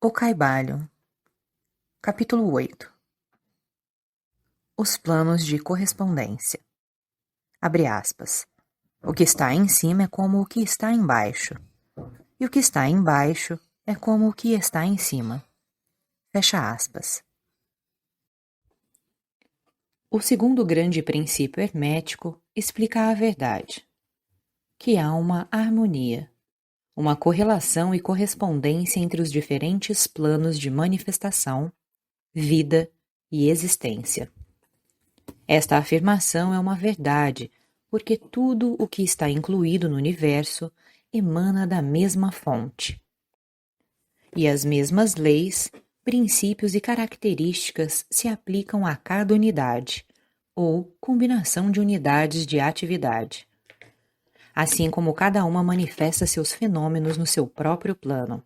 O Caibalho, capítulo 8. Os planos de correspondência. Abre aspas. O que está em cima é como o que está embaixo, e o que está embaixo é como o que está em cima. Fecha aspas. O segundo grande princípio hermético explica a verdade, que há uma harmonia, uma correlação e correspondência entre os diferentes planos de manifestação, vida e existência. Esta afirmação é uma verdade, porque tudo o que está incluído no universo emana da mesma fonte. E as mesmas leis, princípios e características se aplicam a cada unidade, ou combinação de unidades de atividade. Assim como cada uma manifesta seus fenômenos no seu próprio plano.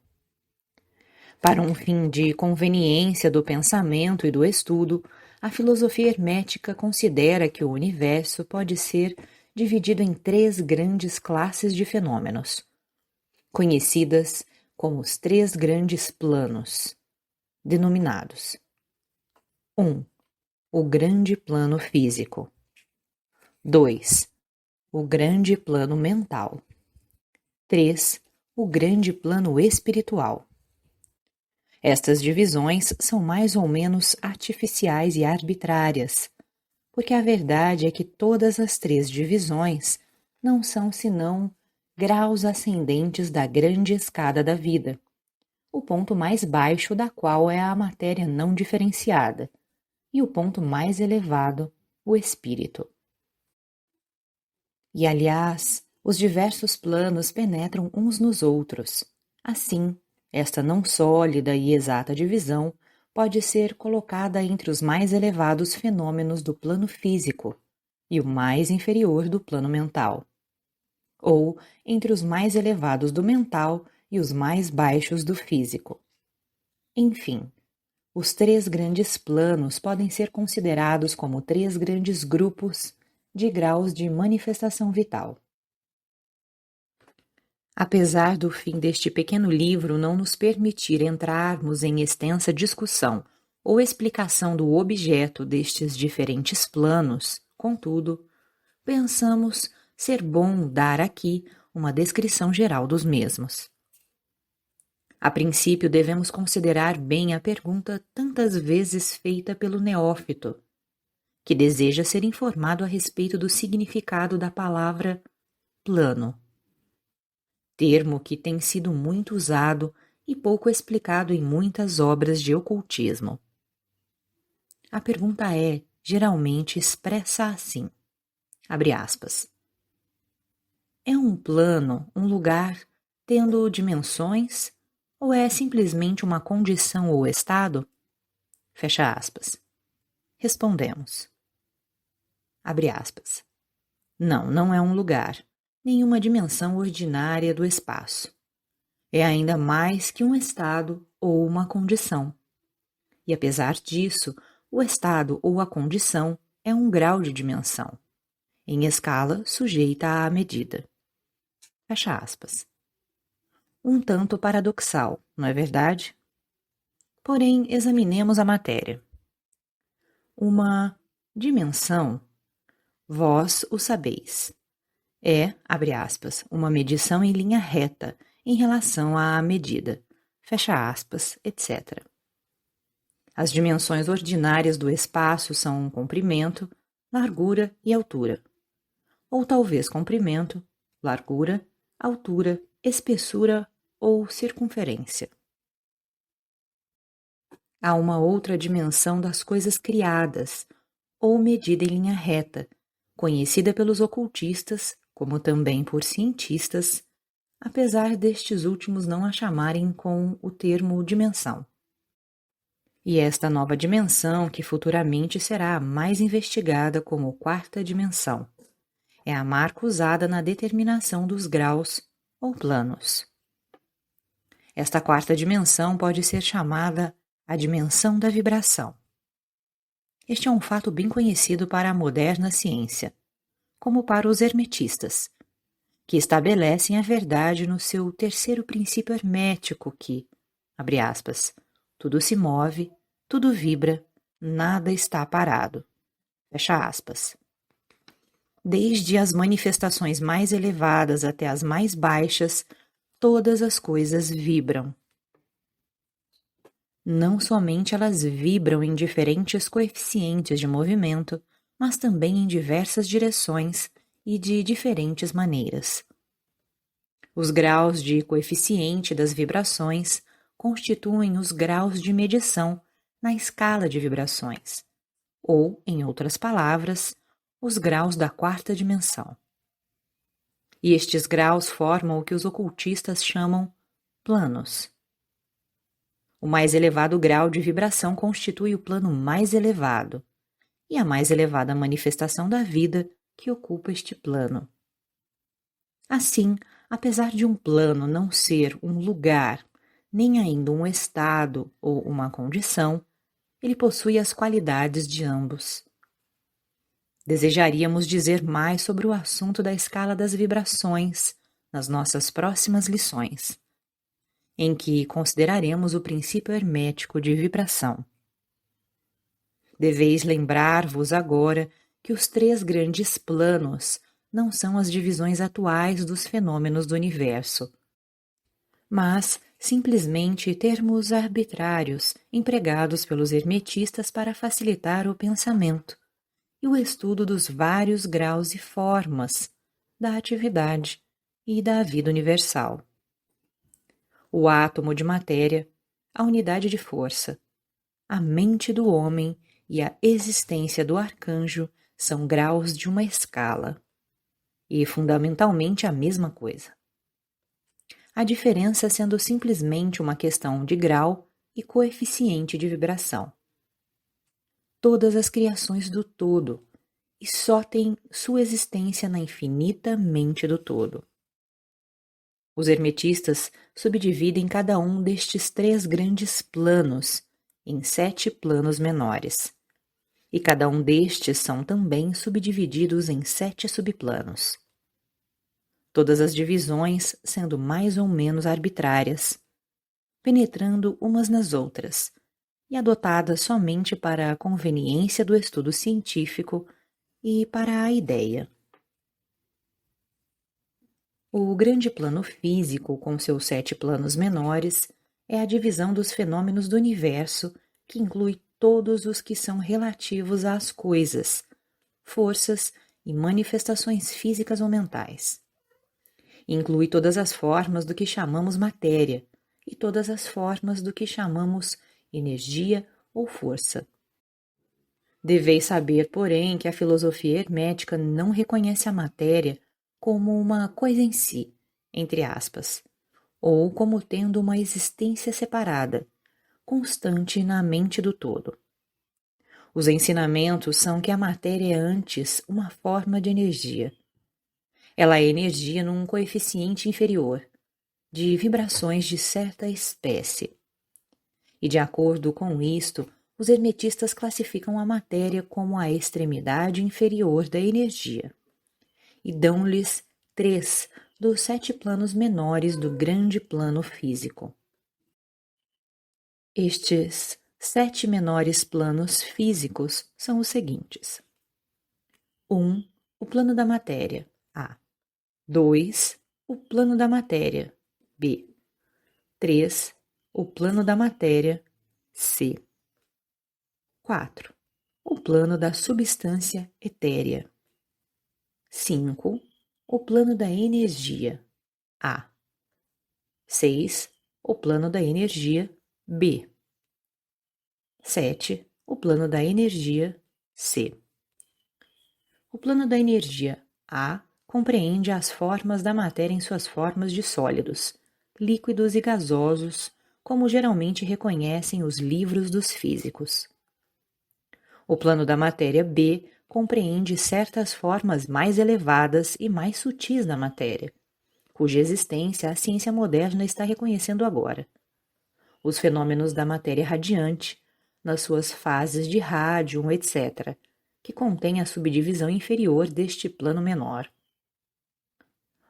Para um fim de conveniência do pensamento e do estudo, a filosofia hermética considera que o universo pode ser dividido em 3 grandes classes de fenômenos, conhecidas como os 3 grandes planos, denominados 1. O grande plano físico. 2. O grande plano mental. 3. O grande plano espiritual. Estas divisões são mais ou menos artificiais e arbitrárias, porque a verdade é que todas as 3 divisões não são senão graus ascendentes da grande escada da vida, o ponto mais baixo da qual é a matéria não diferenciada, e o ponto mais elevado, o espírito. E, aliás, os diversos planos penetram uns nos outros. Assim, esta não sólida e exata divisão pode ser colocada entre os mais elevados fenômenos do plano físico e o mais inferior do plano mental, ou entre os mais elevados do mental e os mais baixos do físico. Enfim, os 3 grandes planos podem ser considerados como 3 grandes grupos de graus de manifestação vital. Apesar do fim deste pequeno livro não nos permitir entrarmos em extensa discussão ou explicação do objeto destes diferentes planos, contudo, pensamos ser bom dar aqui uma descrição geral dos mesmos. A princípio, devemos considerar bem a pergunta tantas vezes feita pelo neófito, que deseja ser informado a respeito do significado da palavra plano, termo que tem sido muito usado e pouco explicado em muitas obras de ocultismo. A pergunta é, geralmente, expressa assim, abre aspas, é um plano, um lugar, tendo dimensões, ou é simplesmente uma condição ou estado? Fecha aspas. Respondemos. Abre aspas. Não é um lugar, nenhuma dimensão ordinária do espaço. É ainda mais que um estado ou uma condição. E apesar disso, o estado ou a condição é um grau de dimensão, em escala sujeita à medida. Fecha aspas. Um tanto paradoxal, não é verdade? Porém, examinemos a matéria. Uma dimensão, vós o sabeis, é, abre aspas, uma medição em linha reta em relação à medida, fecha aspas, etc. As dimensões ordinárias do espaço são comprimento, largura e altura. Ou talvez comprimento, largura, altura, espessura ou circunferência. Há uma outra dimensão das coisas criadas, ou medida em linha reta, conhecida pelos ocultistas, como também por cientistas, apesar destes últimos não a chamarem com o termo dimensão. E esta nova dimensão, que futuramente será mais investigada como 4ª dimensão, é a marca usada na determinação dos graus ou planos. Esta 4ª dimensão pode ser chamada a dimensão da vibração. Este é um fato bem conhecido para a moderna ciência, como para os hermetistas, que estabelecem a verdade no seu 3º princípio hermético que, Abre aspas. Tudo se move, tudo vibra, nada está parado. Fecha aspas. Desde as manifestações mais elevadas até as mais baixas, todas as coisas vibram. Não somente elas vibram em diferentes coeficientes de movimento, mas também em diversas direções e de diferentes maneiras. Os graus de coeficiente das vibrações constituem os graus de medição na escala de vibrações, ou, em outras palavras, os graus da quarta dimensão. E estes graus formam o que os ocultistas chamam planos. O mais elevado grau de vibração constitui o plano mais elevado, e a mais elevada manifestação da vida que ocupa este plano. Assim, apesar de um plano não ser um lugar, nem ainda um estado ou uma condição, ele possui as qualidades de ambos. Desejaríamos dizer mais sobre o assunto da escala das vibrações nas nossas próximas lições, em que consideraremos o princípio hermético de vibração. Deveis lembrar-vos agora que os 3 grandes planos não são as divisões atuais dos fenômenos do universo, mas simplesmente termos arbitrários empregados pelos hermetistas para facilitar o pensamento e o estudo dos vários graus e formas da atividade e da vida universal. O átomo de matéria, a unidade de força, a mente do homem e a existência do arcanjo são graus de uma escala, e fundamentalmente a mesma coisa. A diferença sendo simplesmente uma questão de grau e coeficiente de vibração. Todas as criações do todo, e só têm sua existência na infinita mente do todo. Os hermetistas subdividem cada um destes 3 grandes planos em 7 planos menores, e cada um destes são também subdivididos em 7 subplanos. Todas as divisões sendo mais ou menos arbitrárias, penetrando umas nas outras, e adotadas somente para a conveniência do estudo científico e para a ideia. O grande plano físico, com seus 7 planos menores, é a divisão dos fenômenos do universo, que inclui todos os que são relativos às coisas, forças e manifestações físicas ou mentais. Inclui todas as formas do que chamamos matéria e todas as formas do que chamamos energia ou força. Deveis saber, porém, que a filosofia hermética não reconhece a matéria como uma coisa em si, entre aspas, ou como tendo uma existência separada, constante na mente do todo. Os ensinamentos são que a matéria é antes uma forma de energia. Ela é energia num coeficiente inferior, de vibrações de certa espécie. E de acordo com isto, os hermetistas classificam a matéria como a extremidade inferior da energia, e dão-lhes 3 dos 7 planos menores do grande plano físico. Estes 7 menores planos físicos são os seguintes: 1. O plano da matéria, A. 2. O plano da matéria, B. 3. O plano da matéria, C. 4. O plano da substância etérea. 5. O plano da energia, A. 6. O plano da energia, B. 7. O plano da energia, C. O plano da energia, A, compreende as formas da matéria em suas formas de sólidos, líquidos e gasosos, como geralmente reconhecem os livros dos físicos. O plano da matéria B compreende certas formas mais elevadas e mais sutis da matéria, cuja existência a ciência moderna está reconhecendo agora. Os fenômenos da matéria radiante, nas suas fases de rádium, etc., que contém a subdivisão inferior deste plano menor.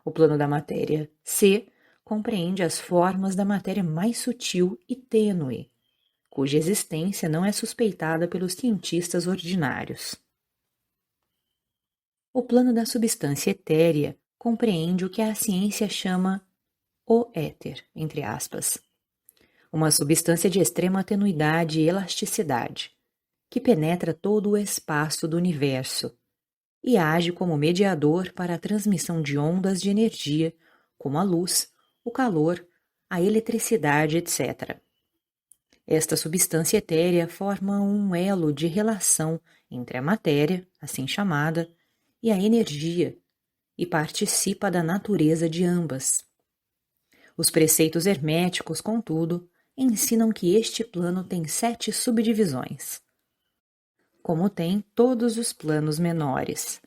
O plano da matéria C compreende as formas da matéria mais sutil e tênue, cuja existência não é suspeitada pelos cientistas ordinários. O plano da substância etérea compreende o que a ciência chama o éter, entre aspas, uma substância de extrema tenuidade e elasticidade, que penetra todo o espaço do universo e age como mediador para a transmissão de ondas de energia, como a luz, o calor, a eletricidade, etc. Esta substância etérea forma um elo de relação entre a matéria, assim chamada, e a energia, e participa da natureza de ambas. Os preceitos herméticos, contudo, ensinam que este plano tem 7 subdivisões, como tem todos os planos menores,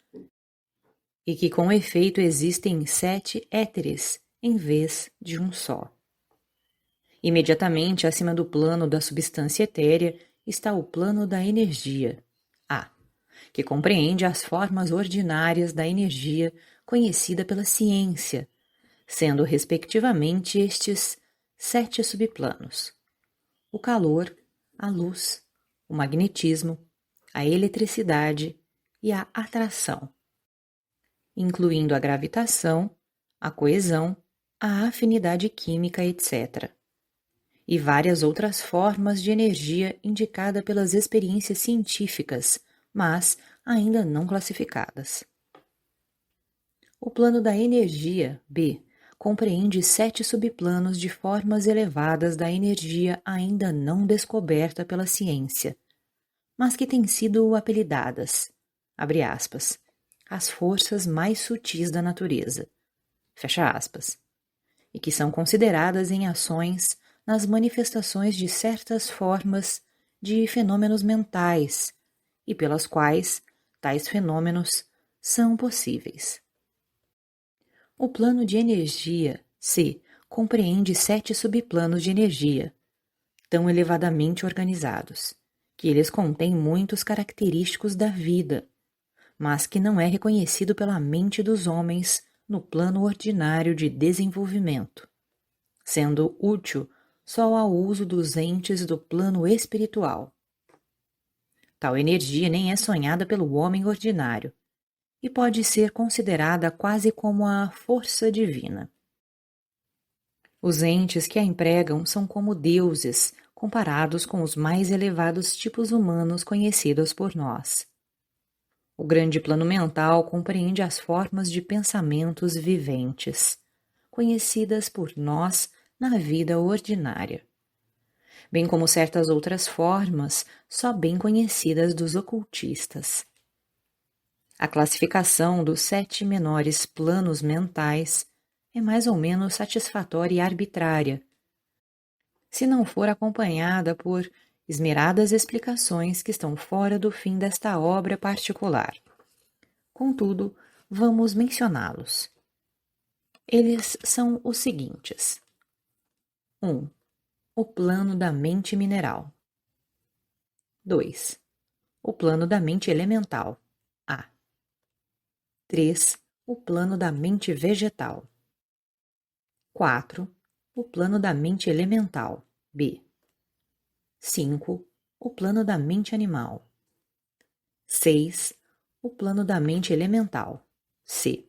e que com efeito existem 7 éteres em vez de um só. Imediatamente acima do plano da substância etérea está o plano da energia, A, que compreende as formas ordinárias da energia conhecida pela ciência, sendo respectivamente estes 7 subplanos: o calor, a luz, o magnetismo, a eletricidade e a atração, incluindo a gravitação, a coesão, a afinidade química, etc., e várias outras formas de energia indicada pelas experiências científicas, mas ainda não classificadas. O plano da energia, B, compreende 7 subplanos de formas elevadas da energia ainda não descoberta pela ciência, mas que têm sido apelidadas, abre aspas, as forças mais sutis da natureza, fecha aspas, e que são consideradas em ações nas manifestações de certas formas de fenômenos mentais e pelas quais tais fenômenos são possíveis. O plano de energia, C, compreende 7 subplanos de energia, tão elevadamente organizados, que eles contêm muitos característicos da vida, mas que não é reconhecido pela mente dos homens no plano ordinário de desenvolvimento, sendo útil só ao uso dos entes do plano espiritual. Tal energia nem é sonhada pelo homem ordinário e pode ser considerada quase como a força divina. Os entes que a empregam são como deuses comparados com os mais elevados tipos humanos conhecidos por nós. O grande plano mental compreende as formas de pensamentos viventes, conhecidas por nós na vida ordinária, bem como certas outras formas só bem conhecidas dos ocultistas. A classificação dos 7 menores planos mentais é mais ou menos satisfatória e arbitrária, se não for acompanhada por esmeradas explicações que estão fora do fim desta obra particular. Contudo, vamos mencioná-los. Eles são os seguintes: 1. O plano da mente mineral. 2. O plano da mente elemental, A. 3. O plano da mente vegetal. 4. O plano da mente elemental, B. 5. O plano da mente animal. 6. O plano da mente elemental, C.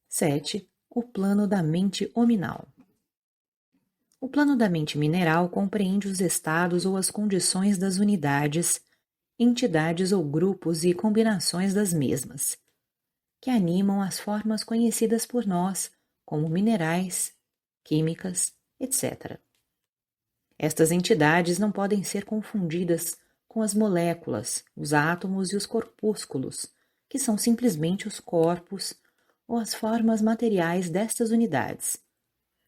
7. O plano da mente hominal. O plano da mente mineral compreende os estados ou as condições das unidades, entidades ou grupos e combinações das mesmas, que animam as formas conhecidas por nós como minerais, químicas, etc. Estas entidades não podem ser confundidas com as moléculas, os átomos e os corpúsculos, que são simplesmente os corpos ou as formas materiais destas unidades,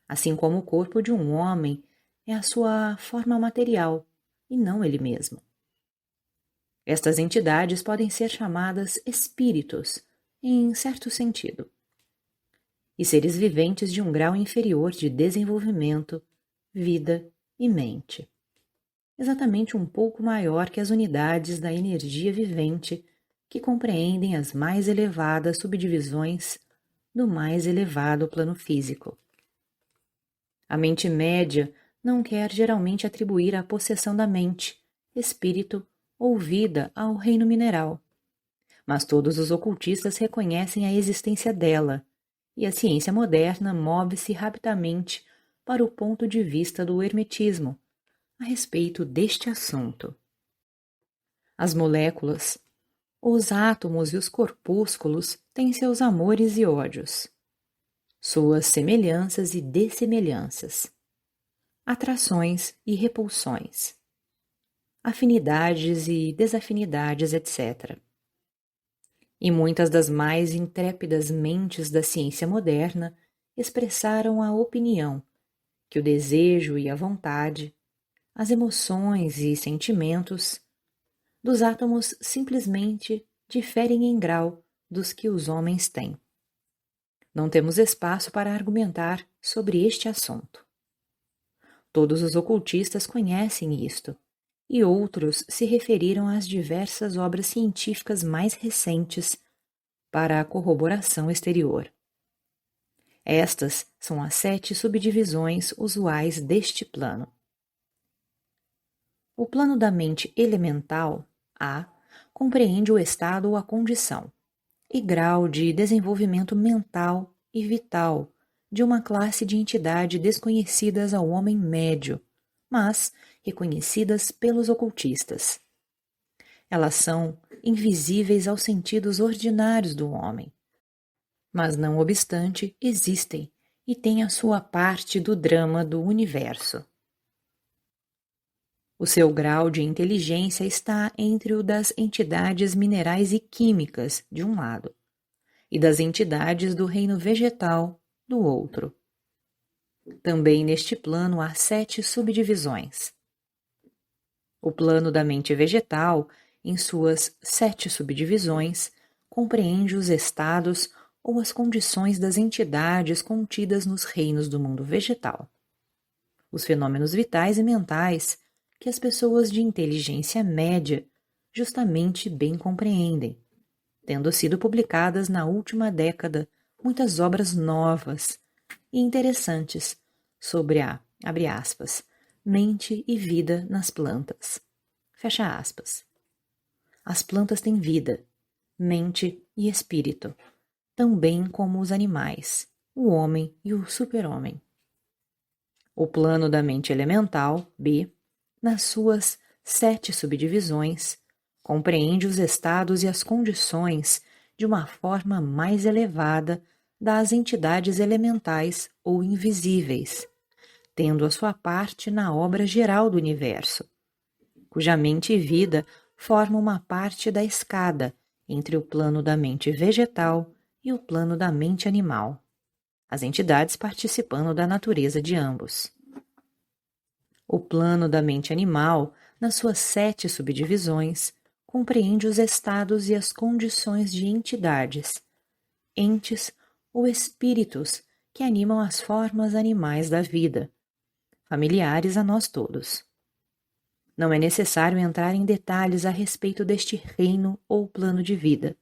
assim como o corpo de um homem é a sua forma material e não ele mesmo. Estas entidades podem ser chamadas espíritos, em certo sentido, e seres viventes de um grau inferior de desenvolvimento, vida e mente, exatamente um pouco maior que as unidades da energia vivente que compreendem as mais elevadas subdivisões do mais elevado plano físico. A mente média não quer geralmente atribuir a possessão da mente, espírito ou vida ao reino mineral, mas todos os ocultistas reconhecem a existência dela, e a ciência moderna move-se rapidamente para o ponto de vista do hermetismo a respeito deste assunto. As moléculas, os átomos e os corpúsculos têm seus amores e ódios, suas semelhanças e dessemelhanças, atrações e repulsões, afinidades e desafinidades, etc. E muitas das mais intrépidas mentes da ciência moderna expressaram a opinião que o desejo e a vontade, as emoções e sentimentos dos átomos simplesmente diferem em grau dos que os homens têm. Não temos espaço para argumentar sobre este assunto. Todos os ocultistas conhecem isto, e outros se referiram às diversas obras científicas mais recentes para a corroboração exterior. Estas são as 7 subdivisões usuais deste plano. O plano da mente elemental, A, compreende o estado ou a condição e grau de desenvolvimento mental e vital de uma classe de entidade desconhecidas ao homem médio, mas reconhecidas pelos ocultistas. Elas são invisíveis aos sentidos ordinários do homem, mas não obstante existem e têm a sua parte do drama do universo. O seu grau de inteligência está entre o das entidades minerais e químicas, de um lado, e das entidades do reino vegetal, do outro. Também neste plano há 7 subdivisões. O plano da mente vegetal, em suas 7 subdivisões, compreende os estados ou as condições das entidades contidas nos reinos do mundo vegetal. Os fenômenos vitais e mentais que as pessoas de inteligência média justamente bem compreendem, tendo sido publicadas na última década muitas obras novas e interessantes sobre a, abre aspas, mente e vida nas plantas. Fecha aspas. As plantas têm vida, mente e espírito, tão bem como os animais, o homem e o super-homem. O plano da mente elemental, B, nas suas 7 subdivisões, compreende os estados e as condições de uma forma mais elevada das entidades elementais ou invisíveis, tendo a sua parte na obra geral do universo, cuja mente e vida formam uma parte da escada entre o plano da mente vegetal e o plano da mente animal, as entidades participando da natureza de ambos. O plano da mente animal, nas suas 7 subdivisões, compreende os estados e as condições de entidades, entes ou espíritos que animam as formas animais da vida, familiares a nós todos. Não é necessário entrar em detalhes a respeito deste reino ou plano de vida,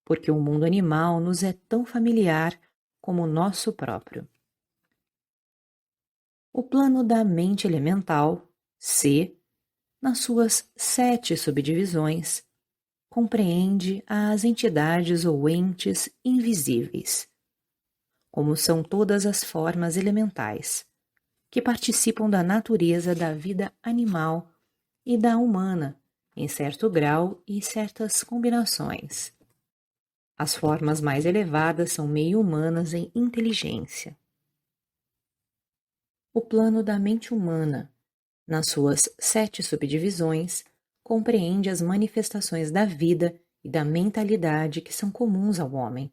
porque o mundo animal nos é tão familiar como o nosso próprio. O plano da mente elemental, C, nas suas 7 subdivisões, compreende as entidades ou entes invisíveis, como são todas as formas elementais, que participam da natureza da vida animal e da humana, em certo grau e certas combinações. As formas mais elevadas são meio humanas em inteligência. O plano da mente humana, nas suas 7 subdivisões, compreende as manifestações da vida e da mentalidade que são comuns ao homem,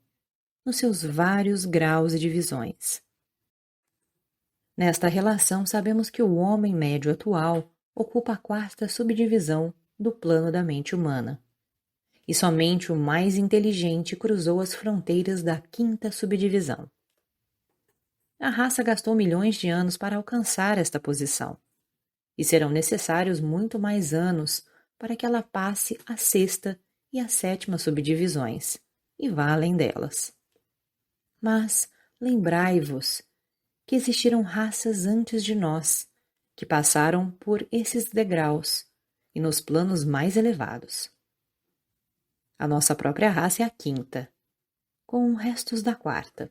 nos seus vários graus e divisões. Nesta relação, sabemos que o homem médio atual ocupa a 4ª subdivisão do plano da mente humana, e somente o mais inteligente cruzou as fronteiras da 5ª subdivisão. A raça gastou milhões de anos para alcançar esta posição, e serão necessários muito mais anos para que ela passe a 6ª e a 7ª subdivisões, e vá além delas. Mas lembrai-vos que existiram raças antes de nós, que passaram por esses degraus e nos planos mais elevados. A nossa própria raça é a quinta, com restos da quarta,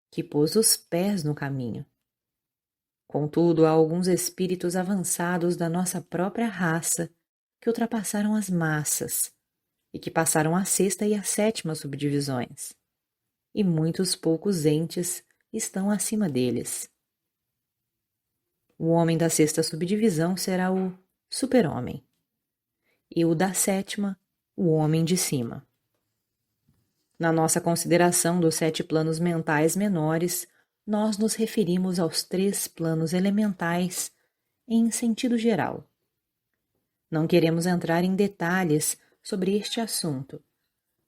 que pôs os pés no caminho. Contudo, há alguns espíritos avançados da nossa própria raça que ultrapassaram as massas e que passaram a sexta e a sétima subdivisões, e muitos poucos entes estão acima deles. O homem da sexta subdivisão será o super-homem, e o da sétima, o homem de cima. Na nossa consideração dos 7 planos mentais menores, nós nos referimos aos 3 planos elementais em sentido geral. Não queremos entrar em detalhes sobre este assunto,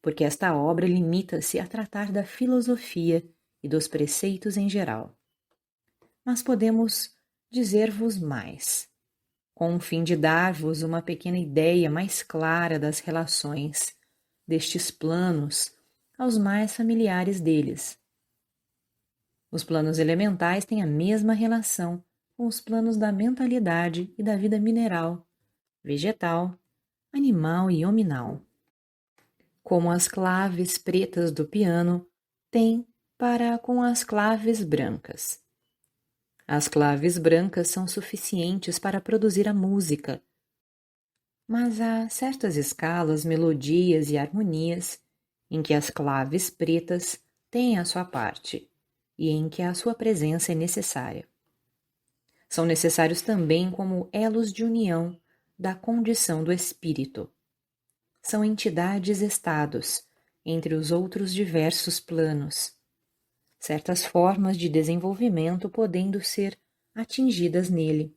porque esta obra limita-se a tratar da filosofia e dos preceitos em geral. Mas podemos dizer-vos mais, com o fim de dar-vos uma pequena ideia mais clara das relações destes planos aos mais familiares deles. Os planos elementais têm a mesma relação com os planos da mentalidade e da vida mineral, vegetal, animal e hominal, como as claves pretas do piano têm para com as claves brancas. As claves brancas são suficientes para produzir a música, mas há certas escalas, melodias e harmonias em que as claves pretas têm a sua parte e em que a sua presença é necessária. São necessários também como elos de união da condição do espírito. São entidades-estados entre os outros diversos planos, certas formas de desenvolvimento podendo ser atingidas nele.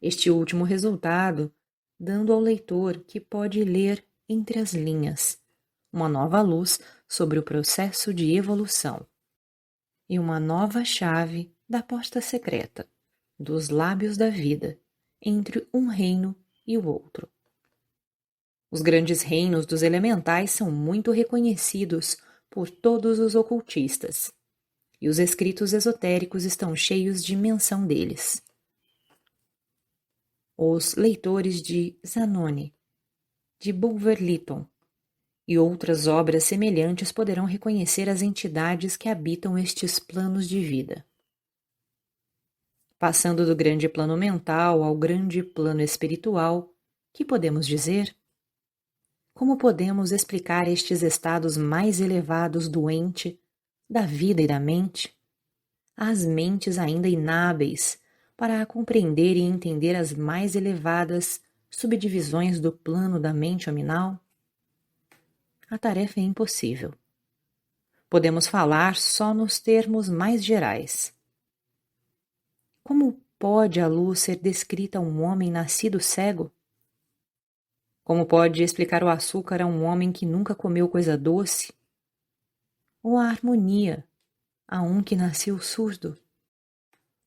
Este último resultado, dando ao leitor que pode ler entre as linhas uma nova luz sobre o processo de evolução e uma nova chave da porta secreta dos lábios da vida entre um reino e o outro. Os grandes reinos dos elementais são muito reconhecidos por todos os ocultistas, e os escritos esotéricos estão cheios de menção deles. Os leitores de Zanoni, de Bulwer-Lytton e outras obras semelhantes poderão reconhecer as entidades que habitam estes planos de vida. Passando do grande plano mental ao grande plano espiritual, que podemos dizer? Como podemos explicar estes estados mais elevados do ente, da vida e da mente? As mentes ainda inábeis para compreender e entender as mais elevadas subdivisões do plano da mente hominal? A tarefa é impossível. Podemos falar só nos termos mais gerais. Como pode a luz ser descrita a um homem nascido cego? Como pode explicar o açúcar a um homem que nunca comeu coisa doce? Ou a harmonia a um que nasceu surdo?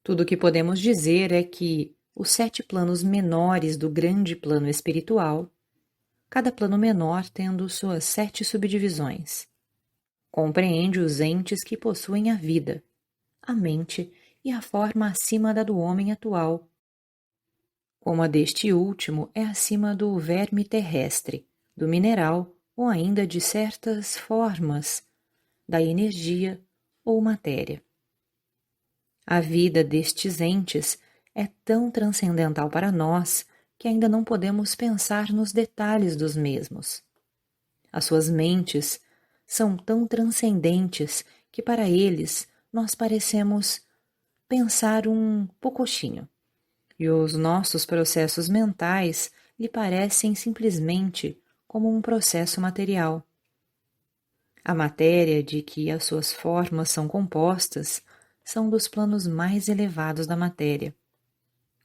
Tudo o que podemos dizer é que os 7 planos menores do grande plano espiritual, cada plano menor tendo suas 7 subdivisões, compreende os entes que possuem a vida, a mente e a forma acima da do homem atual, como a deste último é acima do verme terrestre, do mineral ou ainda de certas formas da energia ou matéria. A vida destes entes é tão transcendental para nós que ainda não podemos pensar nos detalhes dos mesmos. As suas mentes são tão transcendentes que para eles nós parecemos pensar um poucochinho, e os nossos processos mentais lhe parecem simplesmente como um processo material. A matéria de que as suas formas são compostas são dos planos mais elevados da matéria.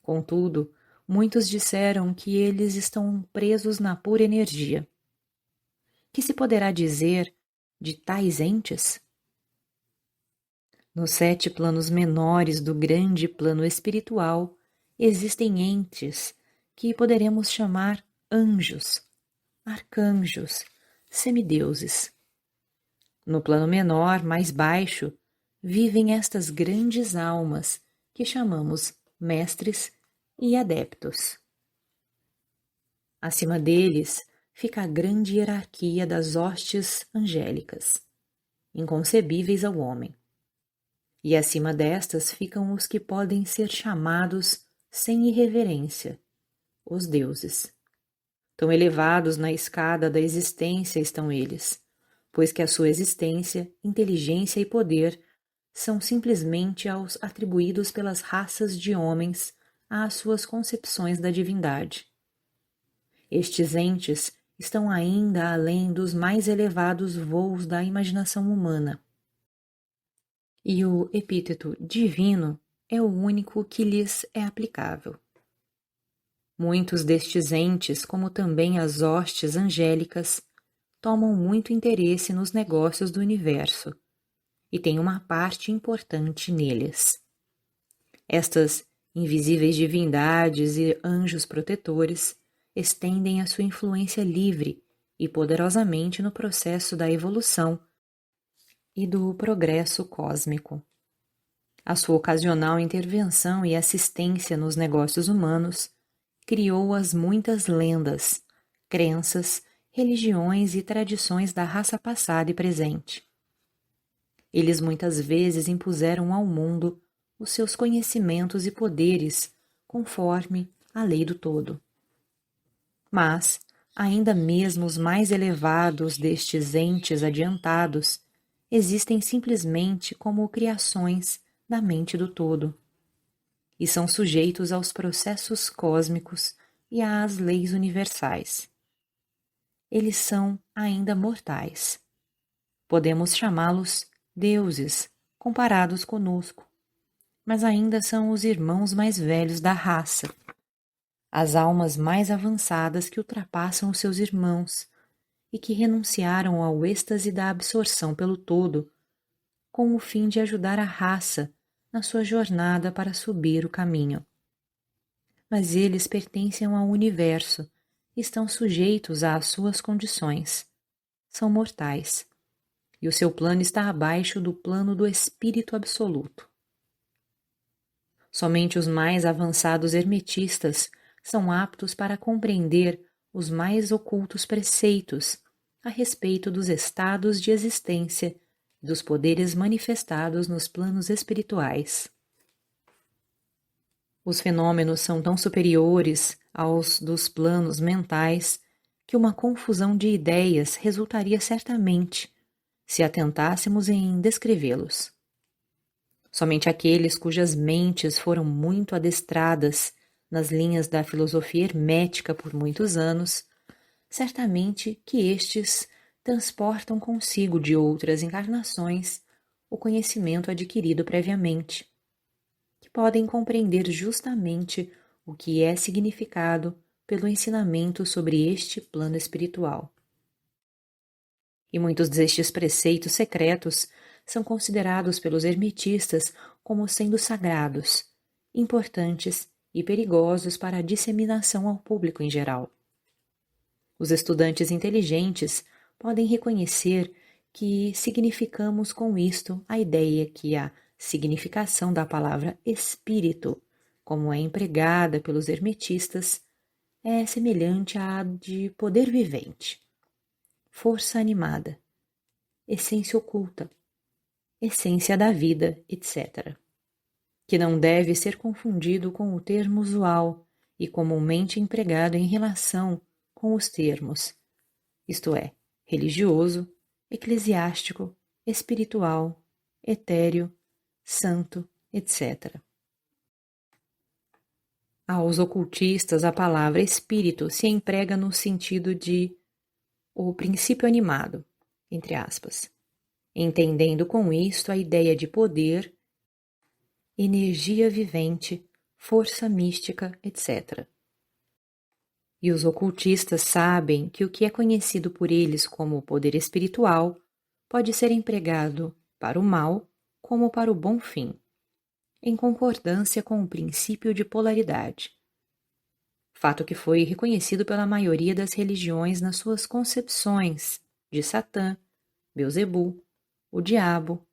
Contudo, muitos disseram que eles estão presos na pura energia. Que se poderá dizer de tais entes? Nos 7 planos menores do grande plano espiritual, existem entes que poderemos chamar anjos, arcanjos, semideuses. No plano menor, mais baixo, vivem estas grandes almas que chamamos mestres e adeptos. Acima deles fica a grande hierarquia das hostes angélicas, inconcebíveis ao homem. E acima destas ficam os que podem ser chamados sem irreverência, os deuses. Tão elevados na escada da existência estão eles, pois que a sua existência, inteligência e poder são simplesmente aos atribuídos pelas raças de homens às suas concepções da divindade. Estes entes estão ainda além dos mais elevados voos da imaginação humana. E o epíteto divino é o único que lhes é aplicável. Muitos destes entes, como também as hostes angélicas, tomam muito interesse nos negócios do universo e têm uma parte importante neles. Estas invisíveis divindades e anjos protetores estendem a sua influência livre e poderosamente no processo da evolução e do progresso cósmico. A sua ocasional intervenção e assistência nos negócios humanos criou as muitas lendas, crenças, religiões e tradições da raça passada e presente. Eles muitas vezes impuseram ao mundo os seus conhecimentos e poderes conforme a lei do todo. Mas, ainda mesmo os mais elevados destes entes adiantados existem simplesmente como criações da mente do todo, e são sujeitos aos processos cósmicos e às leis universais. Eles são ainda mortais. Podemos chamá-los deuses, comparados conosco, mas ainda são os irmãos mais velhos da raça, as almas mais avançadas que ultrapassam os seus irmãos e que renunciaram ao êxtase da absorção pelo todo, com o fim de ajudar a raça na sua jornada para subir o caminho. Mas eles pertencem ao universo e estão sujeitos às suas condições. São mortais, e o seu plano está abaixo do plano do Espírito Absoluto. Somente os mais avançados hermetistas são aptos para compreender os mais ocultos preceitos a respeito dos estados de existência e dos poderes manifestados nos planos espirituais. Os fenômenos são tão superiores aos dos planos mentais que uma confusão de ideias resultaria certamente se atentássemos em descrevê-los. Somente aqueles cujas mentes foram muito adestradas nas linhas da filosofia hermética por muitos anos, certamente que estes transportam consigo de outras encarnações o conhecimento adquirido previamente, que podem compreender justamente o que é significado pelo ensinamento sobre este plano espiritual. E muitos destes preceitos secretos são considerados pelos hermetistas como sendo sagrados, importantes e perigosos para a disseminação ao público em geral. Os estudantes inteligentes podem reconhecer que significamos com isto a ideia que a significação da palavra espírito, como é empregada pelos hermetistas, é semelhante à de poder vivente, força animada, essência oculta, essência da vida, etc., que não deve ser confundido com o termo usual e comumente empregado em relação com os termos, isto é, religioso, eclesiástico, espiritual, etéreo, santo, etc. Aos ocultistas, a palavra espírito se emprega no sentido de o princípio animado, entre aspas, entendendo com isto a ideia de poder, energia vivente, força mística, etc. E os ocultistas sabem que o que é conhecido por eles como poder espiritual pode ser empregado para o mal como para o bom fim, em concordância com o princípio de polaridade. Fato que foi reconhecido pela maioria das religiões nas suas concepções de Satã, Belzebu, o diabo,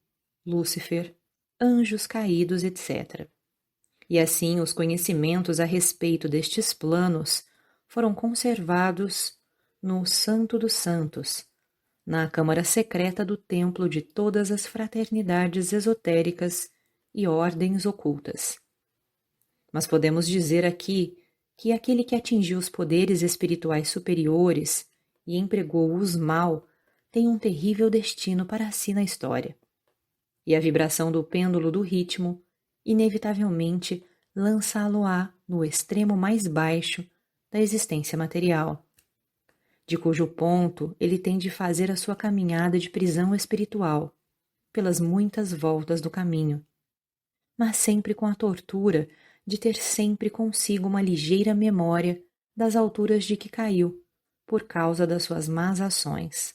Lúcifer, anjos caídos, etc. E assim os conhecimentos a respeito destes planos foram conservados no Santo dos Santos, na câmara secreta do templo de todas as fraternidades esotéricas e ordens ocultas. Mas podemos dizer aqui que aquele que atingiu os poderes espirituais superiores e empregou-os mal tem um terrível destino para si na história. E a vibração do pêndulo do ritmo, inevitavelmente, lançá-lo-á no extremo mais baixo da existência material, de cujo ponto ele tem de fazer a sua caminhada de prisão espiritual, pelas muitas voltas do caminho, mas sempre com a tortura de ter sempre consigo uma ligeira memória das alturas de que caiu, por causa das suas más ações.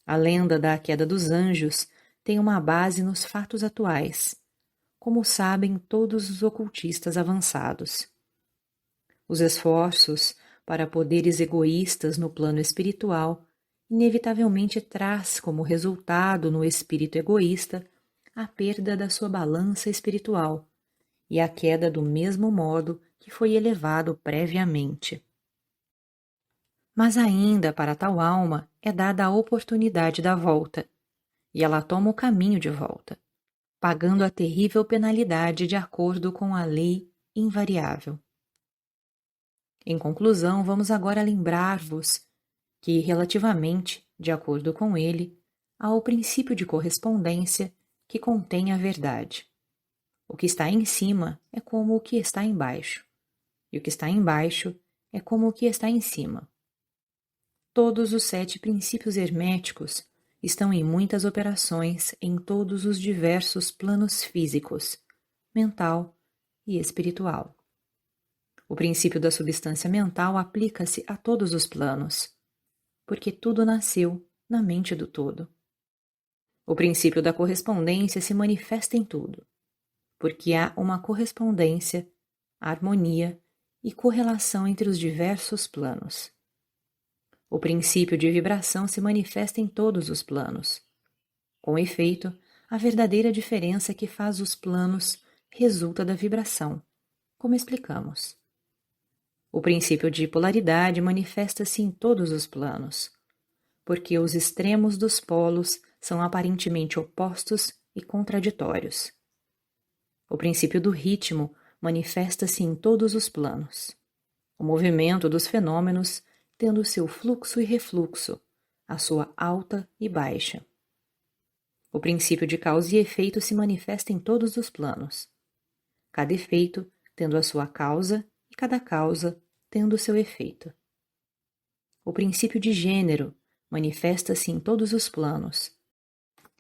A lenda da queda dos anjos tem uma base nos fatos atuais, como sabem todos os ocultistas avançados. Os esforços para poderes egoístas no plano espiritual inevitavelmente traz como resultado no espírito egoísta a perda da sua balança espiritual e a queda do mesmo modo que foi elevado previamente. Mas ainda para tal alma é dada a oportunidade da volta, e ela toma o caminho de volta, pagando a terrível penalidade de acordo com a lei invariável. Em conclusão, vamos agora lembrar-vos que, relativamente, de acordo com ele, há o princípio de correspondência que contém a verdade. O que está em cima é como o que está embaixo, e o que está embaixo é como o que está em cima. Todos os 7 princípios herméticos estão em muitas operações em todos os diversos planos físicos, mental e espiritual. O princípio da substância mental aplica-se a todos os planos, porque tudo nasceu na mente do todo. O princípio da correspondência se manifesta em tudo, porque há uma correspondência, harmonia e correlação entre os diversos planos. O princípio de vibração se manifesta em todos os planos. Com efeito, a verdadeira diferença que faz os planos resulta da vibração, como explicamos. O princípio de polaridade manifesta-se em todos os planos, porque os extremos dos polos são aparentemente opostos e contraditórios. O princípio do ritmo manifesta-se em todos os planos. O movimento dos fenômenos tendo seu fluxo e refluxo, a sua alta e baixa. O princípio de causa e efeito se manifesta em todos os planos. Cada efeito tendo a sua causa e cada causa tendo o seu efeito. O princípio de gênero manifesta-se em todos os planos,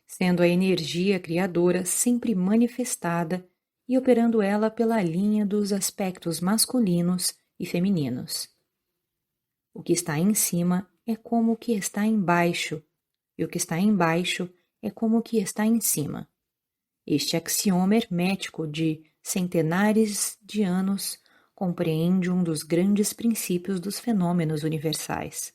sendo a energia criadora sempre manifestada e operando ela pela linha dos aspectos masculinos e femininos. O que está em cima é como o que está embaixo, e o que está embaixo é como o que está em cima. Este axioma hermético de centenares de anos compreende um dos grandes princípios dos fenômenos universais.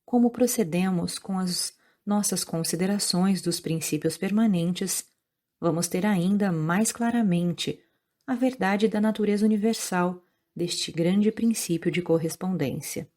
Como procedemos com as nossas considerações dos princípios permanentes, vamos ter ainda mais claramente a verdade da natureza universal deste grande princípio de correspondência.